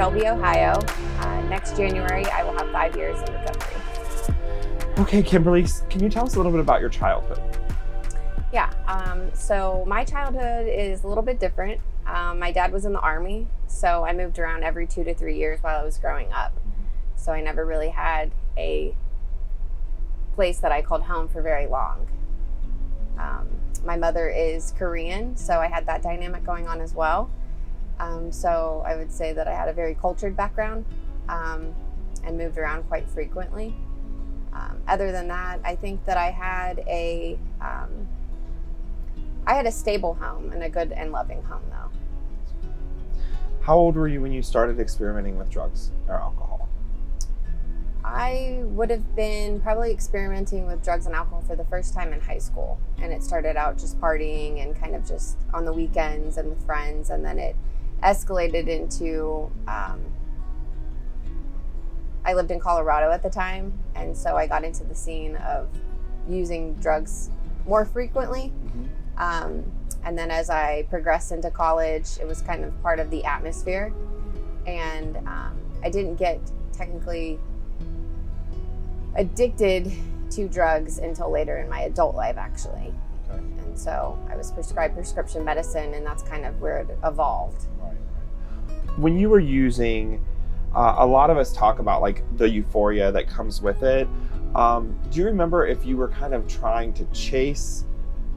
Shelby, Ohio. Next January, I will have 5 years in recovery. Okay, Kimberly, can you tell us a little bit about your childhood? Yeah, so my childhood is a little bit different. My dad was in the Army, so I moved around every 2 to 3 years while I was growing up. So I never really had a place that I called home for very long. My mother is Korean, so I had that dynamic going on as well. So I would say that I had a very cultured background and moved around quite frequently. Other than that, I think that I had a stable home and a good and loving home, though. How old were you when you started experimenting with drugs or alcohol? I would have been probably experimenting with drugs and alcohol for the first time in high school. And it started out just partying and kind of just on the weekends and with friends. And then it escalated into, I lived in Colorado at the time. And so I got into the scene of using drugs more frequently. And then as I progressed into college, it was kind of part of the atmosphere. And I didn't get technically addicted to drugs until later in my adult life, actually. Okay. And so I was prescribed prescription medicine, and that's kind of where it evolved. Right. When you were using, a lot of us talk about like the euphoria that comes with it. Do you remember if you were kind of trying to chase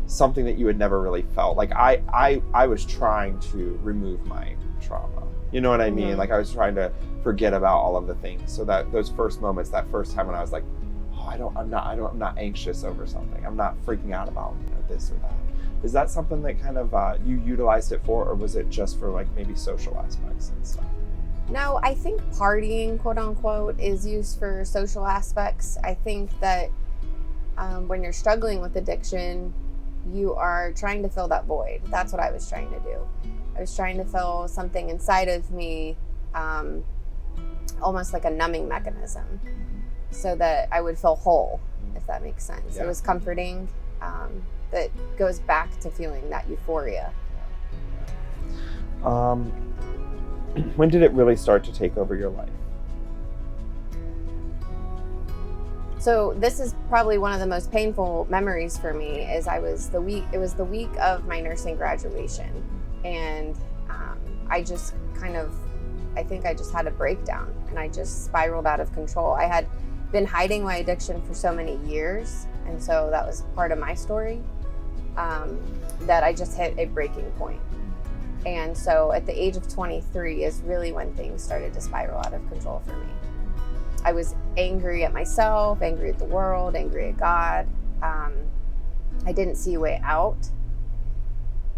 something that you had never really felt? Like I was trying to remove my trauma. You know what I mean? Like I was trying to forget about all of the things. So that those first moments, that first time when I was like, oh, I'm not anxious over something. I'm not freaking out about this or that. Is that something that kind of you utilized it for, or was it just for like maybe social aspects and stuff? No, I think partying, quote unquote, is used for social aspects. I think that when you're struggling with addiction, you are trying to fill that void. That's what I was trying to do. I was trying to fill something inside of me, almost like a numbing mechanism, so that I would feel whole, if that makes sense. Yeah. It was comforting. That goes back to feeling that euphoria. When did it really start to take over your life? So this is probably one of the most painful memories for me. It was the week of my nursing graduation, and I think I just had a breakdown, and I just spiraled out of control. I had been hiding my addiction for so many years, and so that was part of my story, that I just hit a breaking point. And so at the age of 23 is really when things started to spiral out of control for me. I was angry at myself, angry at the world, angry at God. I didn't see a way out.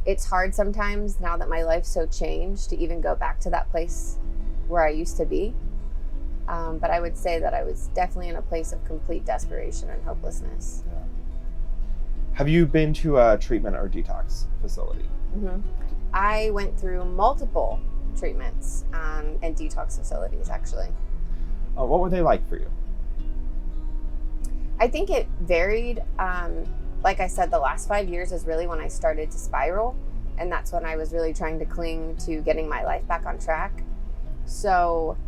It's hard sometimes, now that my life's so changed, to even go back to that place where I used to be. But I would say that I was definitely in a place of complete desperation and hopelessness. Yeah. Have you been to a treatment or detox facility? I went through multiple treatments and detox facilities, actually. What were they like for you? I think it varied. Like I said, the last 5 years is really when I started to spiral, and that's when I was really trying to cling to getting my life back on track. So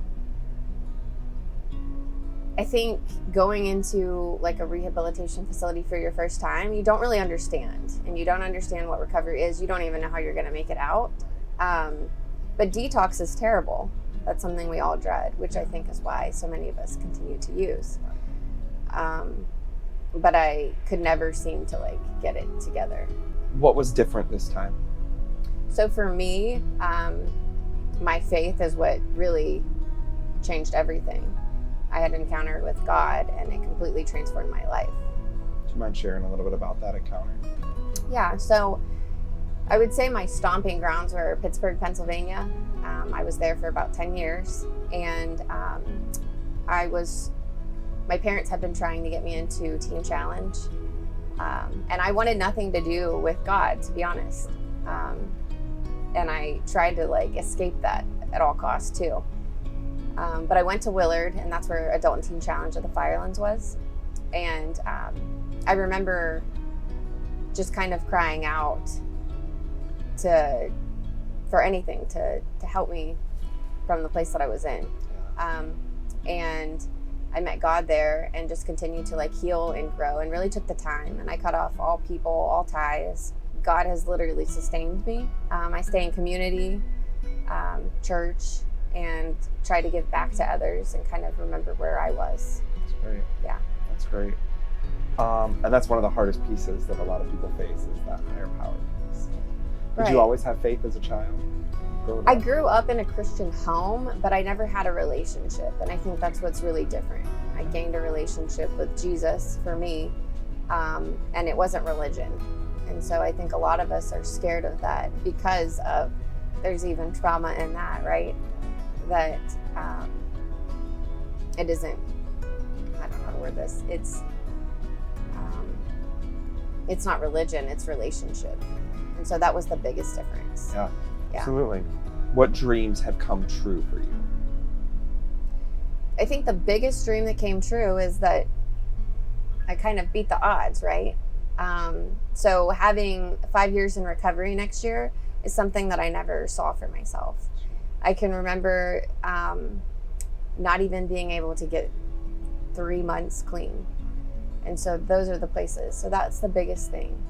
I think going into like a rehabilitation facility for your first time, you don't really understand, and you don't understand what recovery is. You don't even know how you're going to make it out. But detox is terrible. That's something we all dread, which I think is why so many of us continue to use. But I could never seem to like get it together. What was different this time? So for me, my faith is what really changed everything. I had an encounter with God, and it completely transformed my life. Do you mind sharing a little bit about that encounter? Yeah, so I would say my stomping grounds were Pittsburgh, Pennsylvania. I was there for about 10 years, and my parents had been trying to get me into Teen Challenge, and I wanted nothing to do with God, to be honest. And I tried to like escape that at all costs too. But I went to Willard, and that's where Adult and Teen Challenge of the Firelands was. And I remember just kind of crying out for anything to help me from the place that I was in. And I met God there and just continued to like heal and grow and really took the time. And I cut off all people, all ties. God has literally sustained me. I stay in community, church, and try to give back to others and kind of remember where I was. That's great. Yeah. That's great. And that's one of the hardest pieces that a lot of people face is that higher power piece. Did you always have faith as a child? I grew up in a Christian home, but I never had a relationship. And I think that's what's really different. I gained a relationship with Jesus for me, and it wasn't religion. And so I think a lot of us are scared of that because of, there's even trauma in that, right? That it isn't, I don't know how to word this, it's not religion, it's relationship. And so that was the biggest difference. Yeah. Absolutely. What dreams have come true for you? I think the biggest dream that came true is that I kind of beat the odds, right? So having 5 years in recovery next year is something that I never saw for myself. I can remember not even being able to get 3 months clean. And so those are the places. So that's the biggest thing.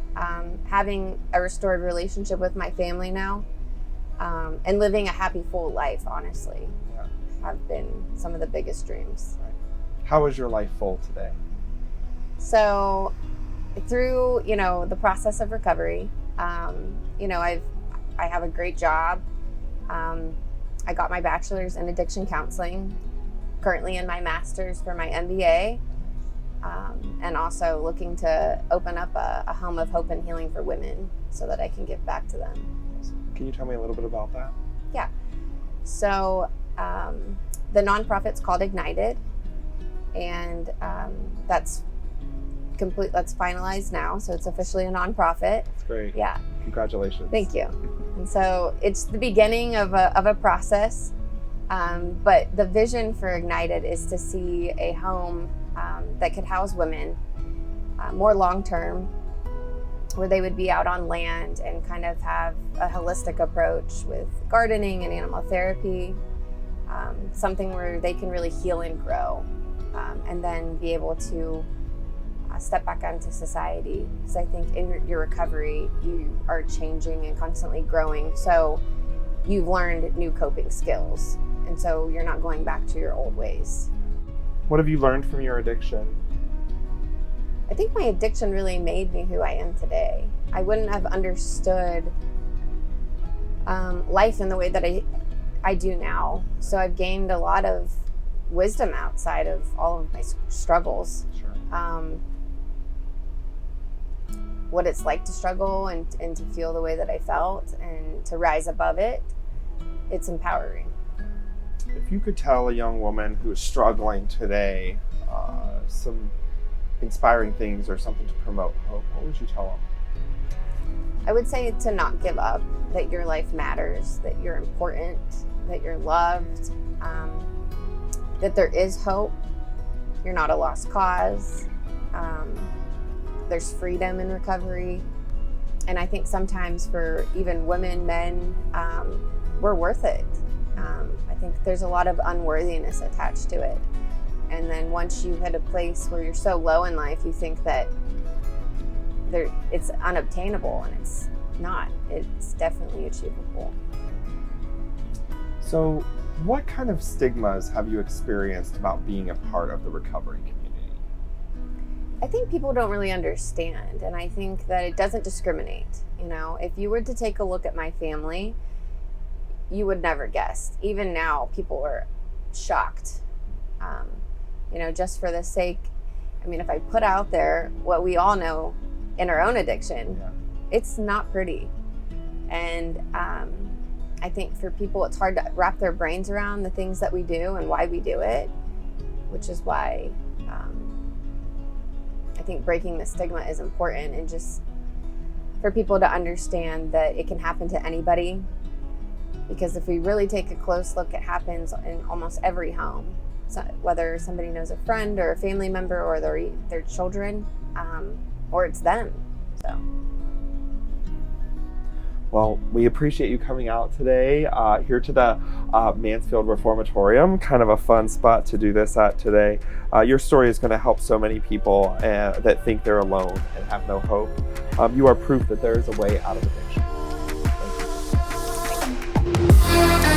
Having a restored relationship with my family now, and living a happy, full life, honestly, have been some of the biggest dreams. How is your life full today? So through, the process of recovery, I have a great job. I got my bachelor's in addiction counseling, currently in my master's for my MBA, and also looking to open up a home of hope and healing for women so that I can give back to them. Can you tell me a little bit about that? Yeah. So the nonprofit's called Ignited, and that's finalized now. So it's officially a nonprofit. That's great. Yeah. Congratulations. Thank you. And so it's the beginning of a process, but the vision for Ignited is to see a home that could house women more long-term, where they would be out on land and kind of have a holistic approach with gardening and animal therapy, something where they can really heal and grow, and then be able to step back onto society. Because I think in your recovery, you are changing and constantly growing. So you've learned new coping skills. And so you're not going back to your old ways. What have you learned from your addiction? I think my addiction really made me who I am today. I wouldn't have understood life in the way that I do now. So I've gained a lot of wisdom outside of all of my struggles. Sure. What it's like to struggle and to feel the way that I felt and to rise above it. It's empowering. If you could tell a young woman who is struggling today some inspiring things or something to promote hope, what would you tell them? I would say to not give up, that your life matters, that you're important, that you're loved, that there is hope. You're not a lost cause. There's freedom in recovery. And I think sometimes for even women, men, we're worth it. I think there's a lot of unworthiness attached to it. And then once you hit a place where you're so low in life, you think that it's unobtainable, and it's not. It's definitely achievable. So what kind of stigmas have you experienced about being a part of the recovery community? I think people don't really understand, and I think that it doesn't discriminate. If you were to take a look at my family, you would never guess. Even now, people are shocked. Just for the sake, if I put out there what we all know in our own addiction, it's not pretty. And I think for people, it's hard to wrap their brains around the things that we do and why we do it, which is why I think breaking the stigma is important, and just for people to understand that it can happen to anybody. Because if we really take a close look, it happens in almost every home. So whether somebody knows a friend or a family member or their children, or it's them. So. Well, we appreciate you coming out today here to the Mansfield Reformatorium. Kind of a fun spot to do this at today. Your story is going to help so many people that think they're alone and have no hope. You are proof that there is a way out of addiction. Thank you.